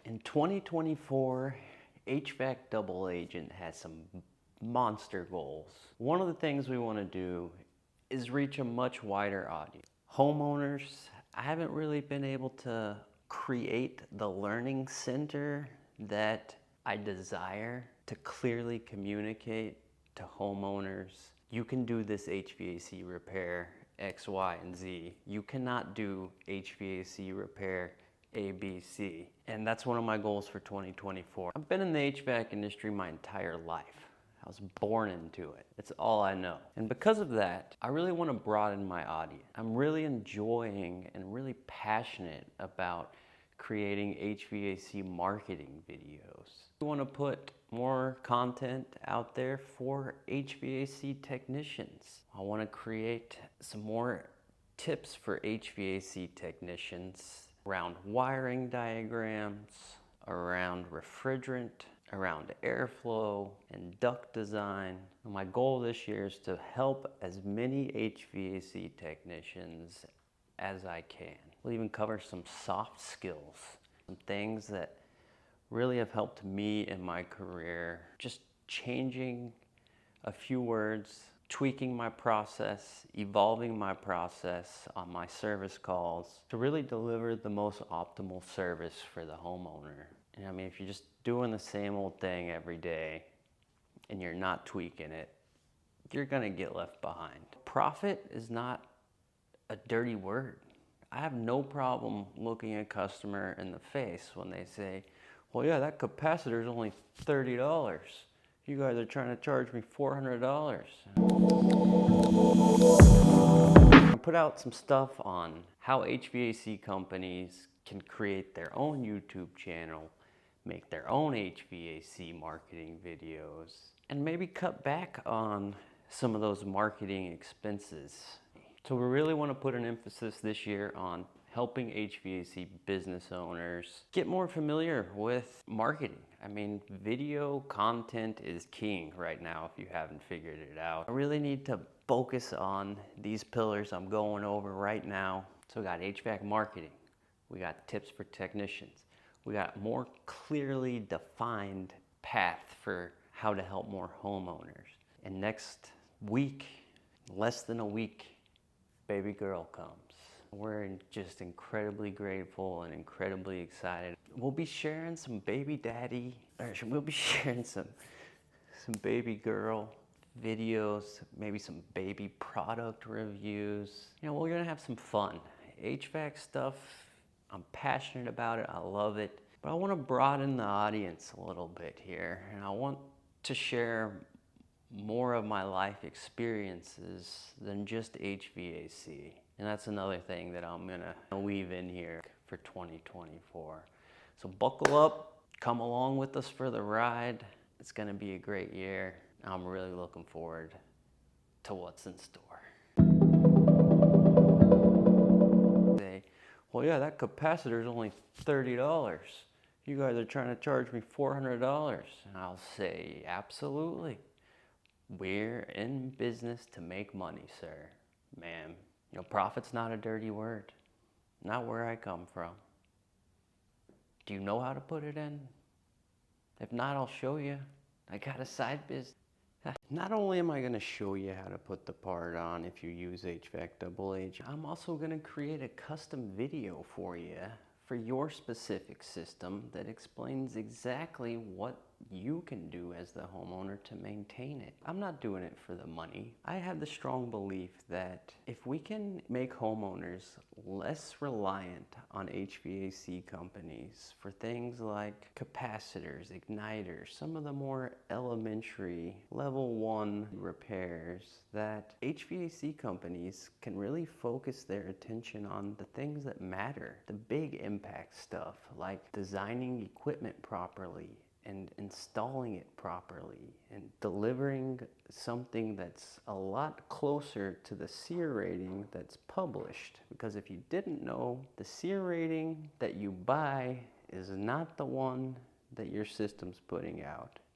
In 2024, HVAC Double Agent has some monster goals. One of the things we want to do is reach a much wider audience. Homeowners, I haven't really been able to create the learning center that I desire to clearly communicate to homeowners. You can do this HVAC repair X, Y, and Z. You cannot do HVAC repair A, B, C. And that's one of my goals for 2024. I've been in the HVAC industry my entire life. I was born into it. It's all I know. And because of that, I really want to broaden my audience. I'm really enjoying and really passionate about creating HVAC marketing videos. I want to put more content out there for HVAC technicians. I want to create some more tips for HVAC technicians around wiring diagrams, around refrigerant, around airflow and duct design. And my goal this year is to help as many HVAC technicians as I can. We'll even cover some soft skills, some things that really have helped me in my career. Just changing a few words, tweaking my process, evolving my process on my service calls to really deliver the most optimal service for the homeowner. And I mean, if you're just doing the same old thing every day and you're not tweaking it, you're gonna get left behind. Profit is not a dirty word. I have no problem looking a customer in the face when they say, well, yeah, that capacitor is only $30. You guys are trying to charge me $400. I put out some stuff on how HVAC companies can create their own YouTube channel, make their own HVAC marketing videos, and maybe cut back on some of those marketing expenses. So we really want to put an emphasis this year on helping HVAC business owners get more familiar with marketing. I mean, video content is king right now if you haven't figured it out. I really need to focus on these pillars I'm going over right now. So we got HVAC marketing, we got tips for technicians, we got a more clearly defined path for how to help more homeowners. And next week, less than a week, baby girl comes. We're just incredibly grateful and incredibly excited. We'll be sharing some baby daddy, or we'll be sharing some baby girl videos, maybe some baby product reviews. You know, we're gonna have some fun. HVAC stuff, I'm passionate about it, I love it, but I wanna broaden the audience a little bit here, and I want to share more of my life experiences than just HVAC. And that's another thing that I'm gonna weave in here for 2024. So buckle up, come along with us for the ride. It's gonna be a great year. I'm really looking forward to what's in store. Say, well, yeah, that capacitor is only $30. You guys are trying to charge me $400. And I'll say, absolutely. We're in business to make money, sir, ma'am. You know, profit's not a dirty word. Not where I come from. Do you know how to put it in? If not, I'll show you. I got a side business. Not only am I going to show you how to put the part on if you use HVAC Double Agent, I'm also going to create a custom video for you for your specific system that explains exactly what you can do as the homeowner to maintain it. I'm not doing it for the money. I have the strong belief that if we can make homeowners less reliant on HVAC companies for things like capacitors, igniters, some of the more elementary level 1 repairs, that HVAC companies can really focus their attention on the things that matter, the big impact stuff like designing equipment properly and installing it properly and delivering something that's a lot closer to the SEER rating that's published. Because if you didn't know, the SEER rating that you buy is not the one that your system's putting out.